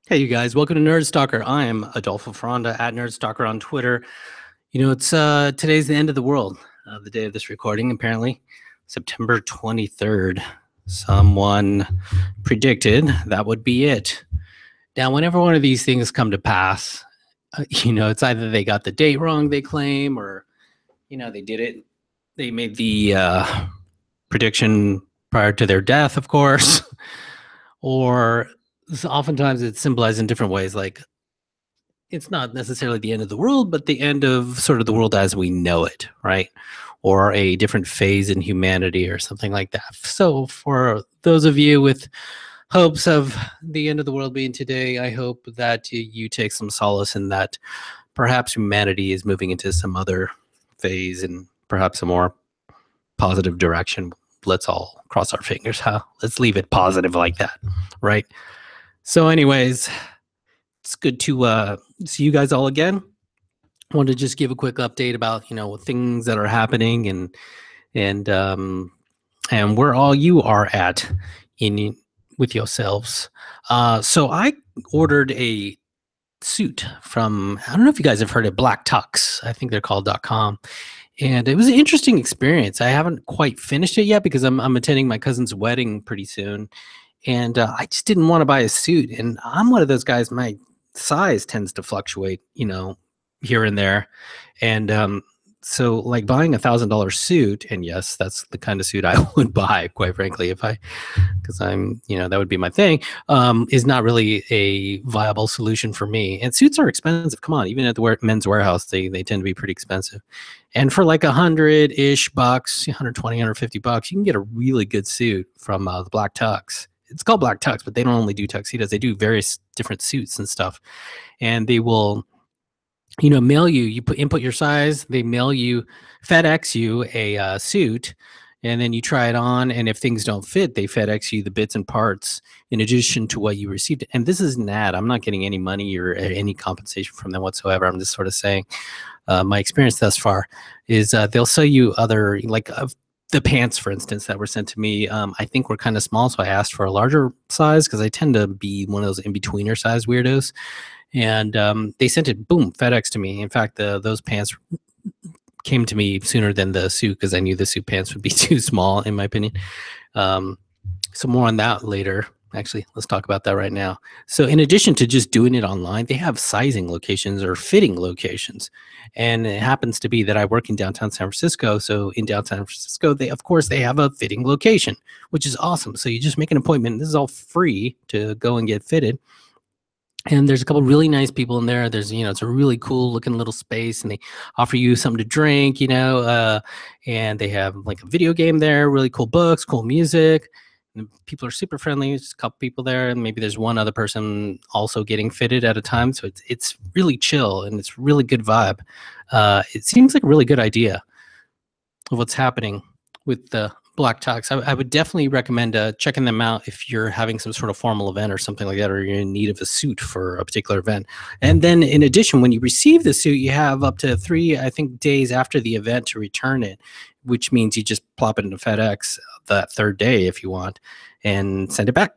Hey, you guys, welcome to Nerd Stalker. I am Adolfo Ferranda at Nerd Stalker on Twitter. You know, it's today's the end of the world, the day of this recording, apparently, September 23rd. Someone predicted that would be it. Now, whenever one of these things come to pass, it's either they got the date wrong, they claim, or, they did it. They made the prediction prior to their death, of course, or oftentimes it's symbolized in different ways, like it's not necessarily the end of the world, but the end of sort of the world as we know it, right? Or a different phase in humanity or something like that. So for those of you with hopes of the end of the world being today, I hope that you take some solace in that perhaps humanity is moving into some other phase and perhaps a more positive direction. Let's all cross our fingers, huh? Let's leave it positive like that, right? So anyways, it's good to see you guys all again. I wanted to just give a quick update about things that are happening and where all you are at in with yourselves. So I ordered a suit from, I don't know if you guys have heard of Black Tux. I think they're called .com. And it was an interesting experience. I haven't quite finished it yet because I'm attending my cousin's wedding pretty soon. And I just didn't want to buy a suit. And I'm one of those guys, my size tends to fluctuate, here and there. And so like buying $1,000 suit, and yes, that's the kind of suit I would buy, quite frankly, because I'm, that would be my thing, is not really a viable solution for me. And suits are expensive. Come on, even at the Men's Warehouse, they tend to be pretty expensive. And for like $100-ish bucks, 120, 150 bucks, you can get a really good suit from the Black Tux. It's called Black Tux, but they don't only do tuxedos. They do various different suits and stuff. And they will, mail you input your size, they mail you, FedEx you a suit, and then you try it on. And if things don't fit, they FedEx you the bits and parts in addition to what you received. And this is an ad. I'm not getting any money or any compensation from them whatsoever. I'm just sort of saying my experience thus far is they'll sell you other, like the pants, for instance, that were sent to me, I think were kind of small. So I asked for a larger size because I tend to be one of those in-betweener size weirdos. And they sent it, boom, FedEx to me. In fact, those pants came to me sooner than the suit because I knew the suit pants would be too small, in my opinion. So more on that later. Actually, let's talk about that right now. So in addition to just doing it online, they have sizing locations or fitting locations. And it happens to be that I work in downtown San Francisco. So in downtown San Francisco, they have a fitting location, which is awesome. So you just make an appointment. This is all free to go and get fitted. And there's a couple really nice people in there. There's, it's a really cool looking little space, and they offer you something to drink, and they have like a video game there, really cool books, cool music. And people are super friendly. There's a couple people there, and maybe there's one other person also getting fitted at a time. So it's really chill, and it's really good vibe. It seems like a really good idea of what's happening with the Black Tux. I would definitely recommend checking them out if you're having some sort of formal event or something like that, or you're in need of a suit for a particular event. And then in addition, when you receive the suit, you have up to 3, I think, days after the event to return it, which means you just plop it into FedEx that third day if you want and send it back,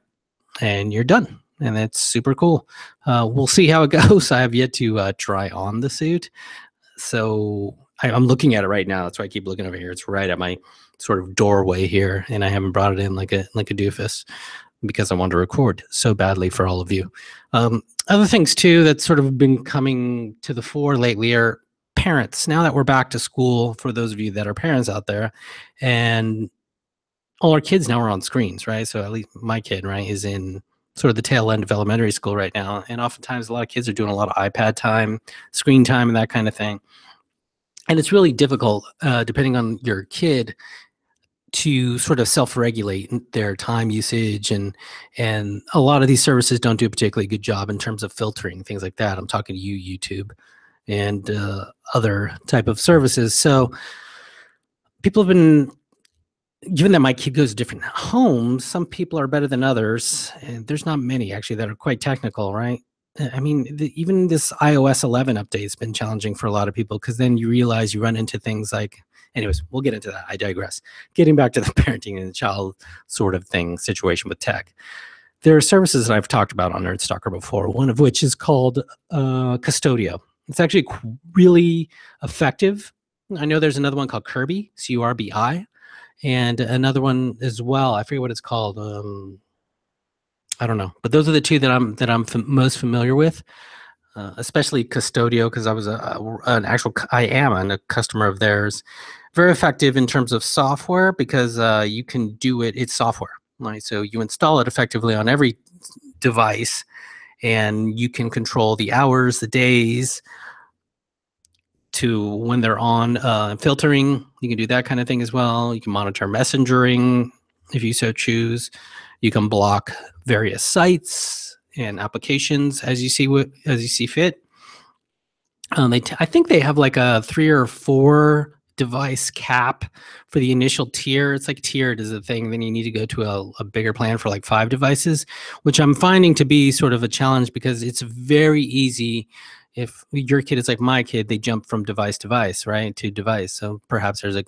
and you're done. And that's super cool. We'll see how it goes. I have yet to try on the suit. So I'm looking at it right now. That's why I keep looking over here. It's right at my sort of doorway here, and I haven't brought it in like a doofus because I want to record so badly for all of you. Other things too that sort of been coming to the fore lately are parents. Now that we're back to school, for those of you that are parents out there, and all our kids now are on screens, right? So at least my kid, right, is in sort of the tail end of elementary school right now, and oftentimes a lot of kids are doing a lot of iPad time, screen time, and that kind of thing. And it's really difficult, depending on your kid, to sort of self-regulate their time usage, and a lot of these services don't do a particularly good job in terms of filtering things like that. I'm talking to you, YouTube, and other type of services. So people have been, given that my kid goes to different homes, some people are better than others, and there's not many actually that are quite technical, right? I mean, even this iOS 11 update has been challenging for a lot of people, because then you realize you run into things like, anyways, we'll get into that. I digress. Getting back to the parenting and the child sort of thing situation with tech. there are services that I've talked about on NerdStalker before, one of which is called Qustodio. It's actually really effective. I know there's another one called Curbi, Curbi, and another one as well. I forget what it's called. I don't know, but those are the two that I'm most familiar with, especially Qustodio, because I was I am a customer of theirs. Very effective in terms of software because you can do it. It's software, right? So you install it effectively on every device, and you can control the hours, the days, to when they're on, filtering. You can do that kind of thing as well. You can monitor messengering if you so choose. You can block various sites and applications as you see fit. I think they have like a 3 or 4 device cap for the initial tier. It's like tiered is a thing. Then you need to go to a bigger plan for like 5 devices, which I'm finding to be sort of a challenge because it's very easy. If your kid is like my kid, they jump from device to device, right, to device. So perhaps there's a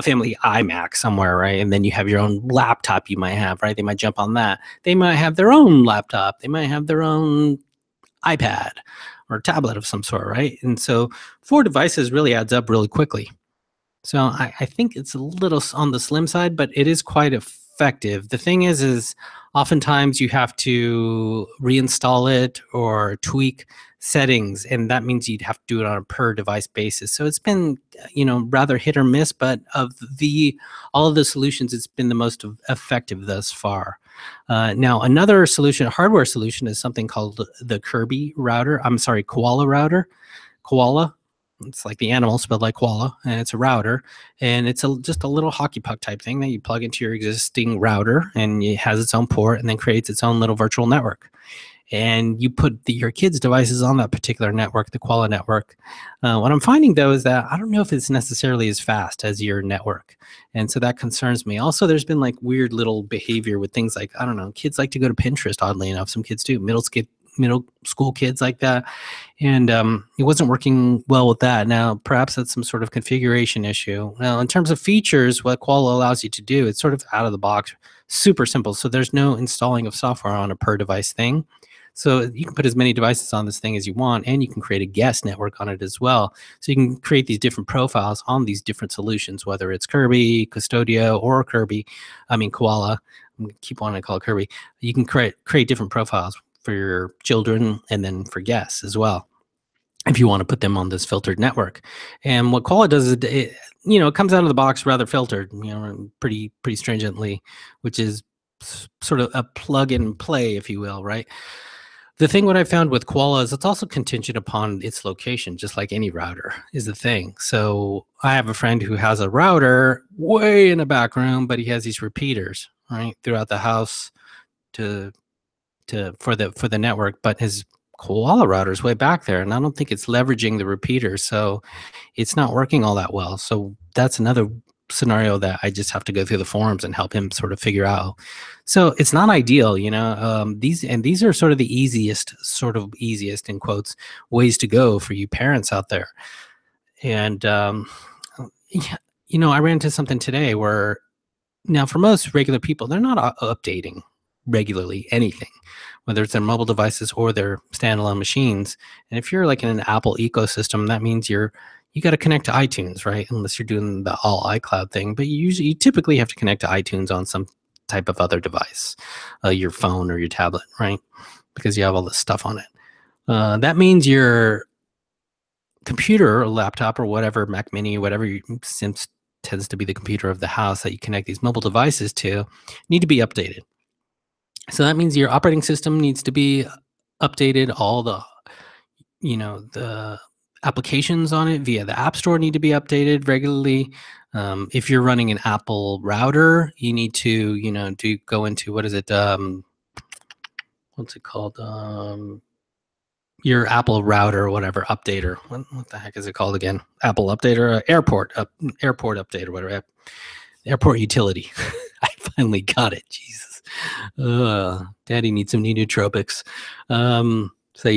family iMac somewhere, right? And then you have your own laptop you might have, right? They might jump on that. They might have their own laptop. They might have their own iPad or tablet of some sort, right? And so 4 devices really adds up really quickly. So I think it's a little on the slim side, but it is quite effective. The thing is oftentimes you have to reinstall it or tweak settings, and that means you'd have to do it on a per device basis. So it's been, rather hit or miss, but of all of the solutions, it's been the most effective thus far. Now, another solution, a hardware solution, is something called the Koala router. Koala. It's like the animal spelled like koala, and it's a router, and it's just a little hockey puck type thing that you plug into your existing router, and it has its own port, and then creates its own little virtual network. And you put your kids' devices on that particular network, the Koala network. What I'm finding, though, is that I don't know if it's necessarily as fast as your network. And so that concerns me. Also, there's been like weird little behavior with things like, I don't know, kids like to go to Pinterest, oddly enough. Some kids do, middle school kids like that. And it wasn't working well with that. Now, perhaps that's some sort of configuration issue. Now, in terms of features, what Koala allows you to do, it's sort of out of the box, super simple. So there's no installing of software on a per device thing. So you can put as many devices on this thing as you want, and you can create a guest network on it as well. So you can create these different profiles on these different solutions, whether it's Curbi, Qustodio, or Koala. I'm gonna keep wanting to call it Curbi. You can create different profiles for your children and then for guests as well, if you want to put them on this filtered network. And what Koala does is it comes out of the box rather filtered, pretty stringently, which is sort of a plug and play, if you will, right? The thing what I found with Koala is it's also contingent upon its location, just like any router is the thing. So I have a friend who has a router way in the back room, but he has these repeaters, right, throughout the house for the network, but his Koala router is way back there, and I don't think it's leveraging the repeater, so it's not working all that well. So that's another scenario that I just have to go through the forums and help him sort of figure out. So it's not ideal, these are sort of the easiest in quotes ways to go for you parents out there. And I ran into something today where now for most regular people, they're not updating regularly anything, whether it's their mobile devices or their standalone machines. And if you're like in an Apple ecosystem, that means you got to connect to iTunes, right? Unless you're doing the all iCloud thing, but you typically have to connect to iTunes on some type of other device, your phone or your tablet, right? Because you have all this stuff on it. That means your computer or laptop or whatever, Mac Mini, whatever tends to be the computer of the house that you connect these mobile devices to, need to be updated. So that means your operating system needs to be updated. All the applications on it via the App Store need to be updated regularly. If you're running an Apple router, you need to, go into, what is it? What's it called? Your Apple router or whatever updater. What the heck is it called again? Apple updater, airport update or whatever. Airport utility. I finally got it. Jesus. Daddy needs some new nootropics. So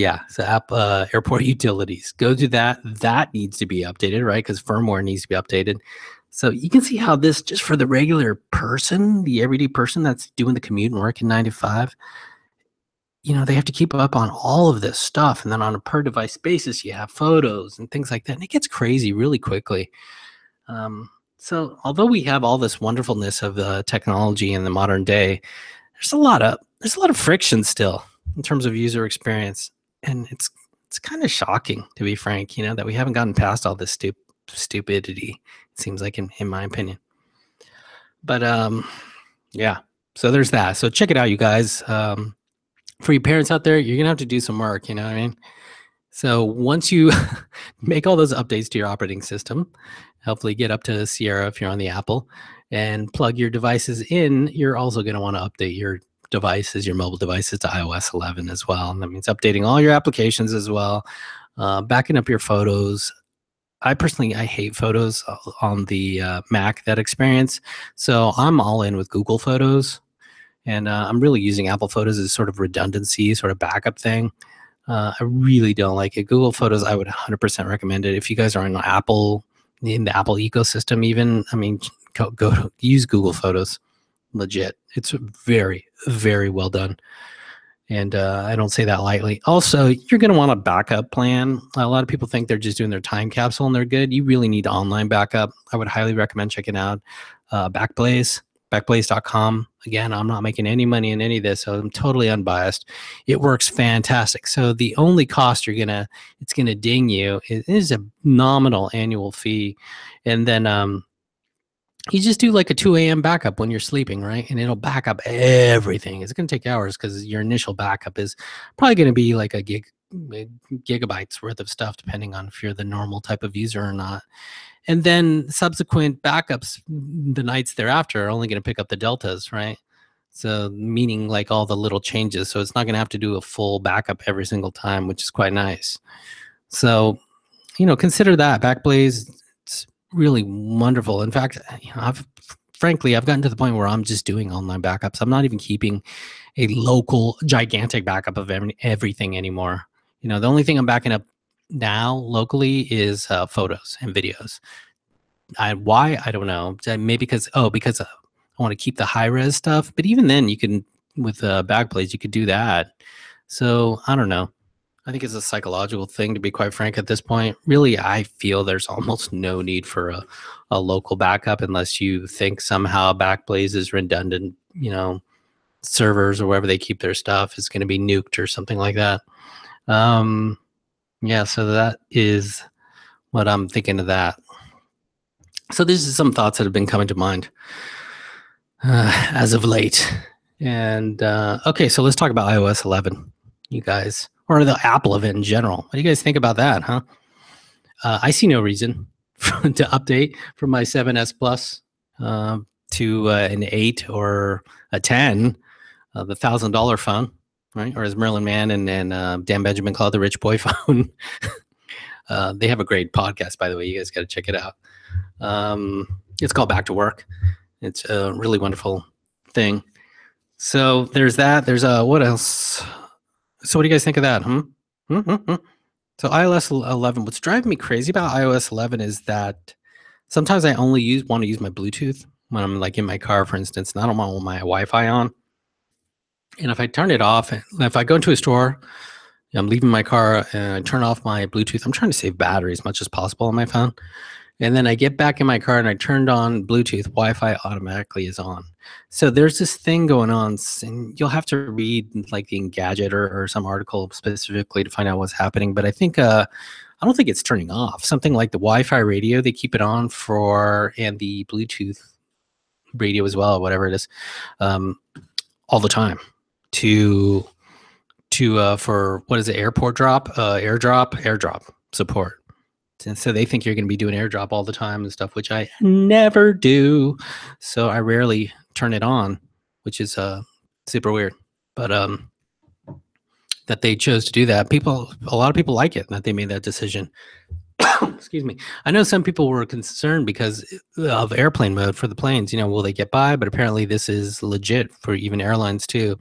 airport utilities. Go to that. That needs to be updated, right? Because firmware needs to be updated. So you can see how this, just for the regular person, the everyday person that's doing the commute and working 9 to 5, they have to keep up on all of this stuff. And then on a per device basis, you have photos and things like that. And it gets crazy really quickly. Um, so although we have all this wonderfulness of technology in the modern day, there's a lot of friction still in terms of user experience. And it's kind of shocking, to be frank, that we haven't gotten past all this stupidity, it seems like, in my opinion. But yeah, so there's that. So check it out, you guys. For you parents out there, you're gonna have to do some work, you know what I mean? So once you make all those updates to your operating system, hopefully get up to Sierra if you're on the Apple, and plug your devices in, you're also going to want to update your devices, your mobile devices, to iOS 11 as well. And that means updating all your applications as well, backing up your photos. I hate photos on the Mac, that experience. So I'm all in with Google Photos. And I'm really using Apple Photos as sort of redundancy, sort of backup thing. I really don't like it. Google Photos, I would 100% recommend it. If you guys are in Apple, in the Apple ecosystem even, I mean, go use Google Photos. Legit. It's very, very well done. And I don't say that lightly. Also, you're going to want a backup plan. A lot of people think they're just doing their time capsule and they're good. You really need online backup. I would highly recommend checking out Backblaze, backblaze.com. Again, I'm not making any money in any of this, so I'm totally unbiased. It works fantastic. So the only cost it's gonna ding you is a nominal annual fee, and then you just do like a 2 a.m. backup when you're sleeping, right? And it'll back up everything. It's going to take hours because your initial backup is probably going to be like a gigabytes worth of stuff, depending on if you're the normal type of user or not. And then subsequent backups the nights thereafter are only going to pick up the deltas, right? So meaning like all the little changes. So it's not going to have to do a full backup every single time, which is quite nice. So, consider that. Backblaze, it's really wonderful. In fact, I've gotten to the point where I'm just doing online backups. I'm not even keeping a local gigantic backup of everything anymore. The only thing I'm backing up now locally is photos and videos. Why? I don't know. Maybe because I want to keep the high res stuff. But even then, you can, with Backblaze, you could do that. So I don't know. I think it's a psychological thing, to be quite frank, at this point. Really, I feel there's almost no need for a local backup unless you think somehow Backblaze is redundant, servers or wherever they keep their stuff is going to be nuked or something like that. Yeah, so that is what I'm thinking of that. So these are some thoughts that have been coming to mind as of late. And okay, so let's talk about iOS 11, you guys, or the Apple of it in general. What do you guys think about that, huh? I see no reason to update from my 7S Plus to an 8 or a 10, the $1,000 phone, right? Or as Merlin Mann and Dan Benjamin call it, the rich boy phone. They have a great podcast, by the way. You guys got to check it out. It's called Back to Work. It's a really wonderful thing. So there's that. There's what else? So what do you guys think of that? So iOS 11. What's driving me crazy about iOS 11 is that sometimes I only want to use my Bluetooth when I'm like in my car, for instance, and I don't want my Wi-Fi on. And if I turn it off, if I go into a store, I'm leaving my car and I turn off my Bluetooth. I'm trying to save battery as much as possible on my phone. And then I get back in my car and I turned on Bluetooth, Wi-Fi automatically is on. So there's this thing going on, and you'll have to read like the Engadget or some article specifically to find out what's happening. But I think I don't think it's turning off. Something like the Wi-Fi radio, they keep it on for, and the Bluetooth radio as well, whatever it is, all the time for what is it, airdrop support. And so they think you're going to be doing airdrop all the time and stuff, which I never do. So I rarely turn it on, which is super weird. But that they chose to do that. A lot of people like it, that they made that decision. Excuse me. I know some people were concerned because of airplane mode for the planes. Will they get by? But apparently this is legit for even airlines too,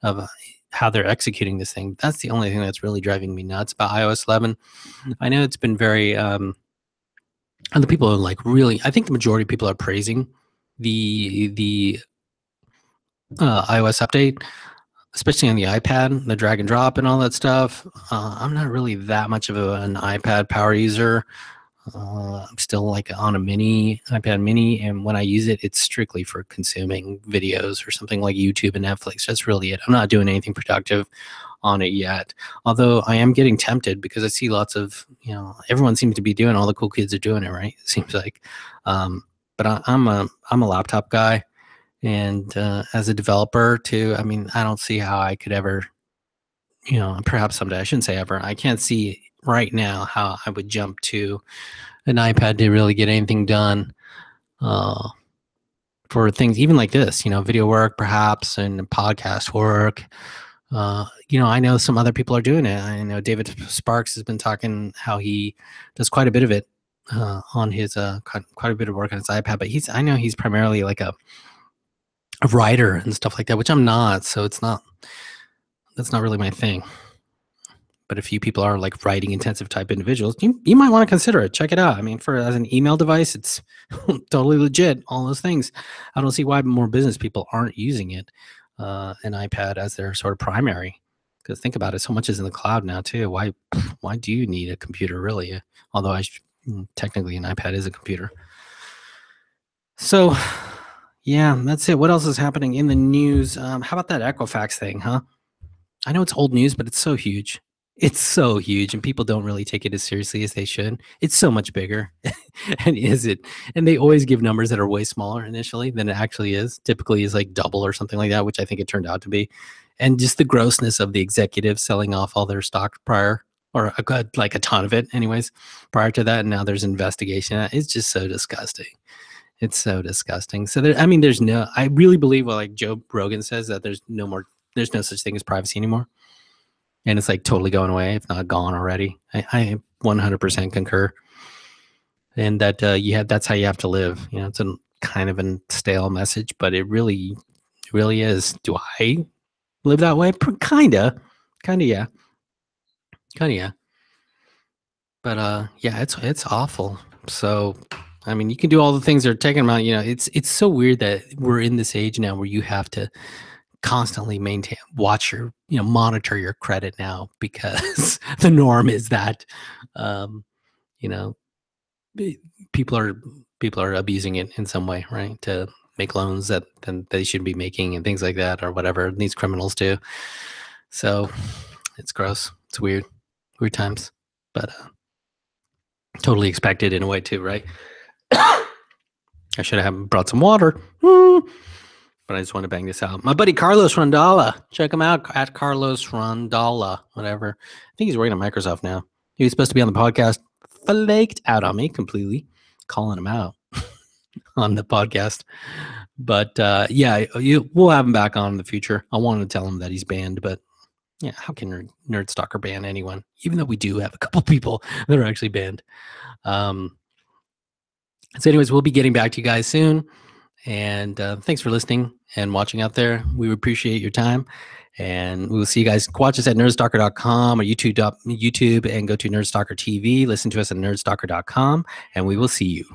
of how they're executing this thing. That's the only thing that's really driving me nuts about iOS 11. I know it's been very And the people are like really, I think the majority of people are praising the iOS update, especially on the iPad, the drag and drop and all that stuff. I'm not really that much of an iPad power user. I'm still like on a iPad mini, and when I use it, it's strictly for consuming videos or something like YouTube and Netflix. That's really it. I'm not doing anything productive on it yet. Although I am getting tempted because I see lots of, everyone seems to be doing, all the cool kids are doing it, right? It seems like. But I'm a laptop guy, and as a developer too, I mean, I don't see how I could ever, perhaps someday, I shouldn't say ever. I can't see right now how I would jump to an iPad to really get anything done for things even like this, video work perhaps, and podcast work. I know some other people are doing it. I know David Sparks has been talking how he does quite a bit of it on his quite a bit of work on his iPad, but I know he's primarily like a writer and stuff like that, which I'm not. So that's not really my thing. But if you people are like writing intensive type individuals, you might want to consider it. Check it out. I mean, as an email device, it's totally legit. All those things. I don't see why more business people aren't using it, an iPad as their sort of primary. Because think about it, so much is in the cloud now too. Why do you need a computer really? Although technically an iPad is a computer. So yeah, that's it. What else is happening in the news? How about that Equifax thing, huh? I know it's old news, but it's so huge. It's so huge, and people don't really take it as seriously as they should. It's so much bigger, and they always give numbers that are way smaller initially than it actually is. Typically, is like double or something like that, which I think it turned out to be. And just the grossness of the executives selling off all their stock prior, or like a ton of it, anyways, prior to that. And now there's investigation. It's just so disgusting. It's so disgusting. So I really believe what like Joe Rogan says, that there's no such thing as privacy anymore. And it's like totally going away, if not gone already. I 100% concur. And that that's how you have to live. It's a kind of a stale message, but it really is. Do I live that way? Kinda, yeah. But yeah, it's awful. So I mean, you can do all the things they're taking about. It's so weird that we're in this age now where you have to constantly monitor your credit now, because the norm is that you know people are abusing it in some way, right, to make loans that they shouldn't be making and things like that, or whatever these criminals do. So it's gross. It's weird times, but totally expected in a way too, right? I should have brought some water. But I just want to bang this out. My buddy Carlos Rondalla. Check him out at Carlos Rondalla, whatever. I think he's working at Microsoft now. He was supposed to be on the podcast. Flaked out on me completely, calling him out on the podcast. But yeah, we'll have him back on in the future. I wanted to tell him that he's banned, but yeah, how can Nerd Stalker ban anyone? Even though we do have a couple people that are actually banned. So anyways, we'll be getting back to you guys soon. And thanks for listening and watching out there. We appreciate your time. And we will see you guys. Watch us at nerdstalker.com or YouTube, and go to Nerdstalker TV. Listen to us at nerdstalker.com. And we will see you.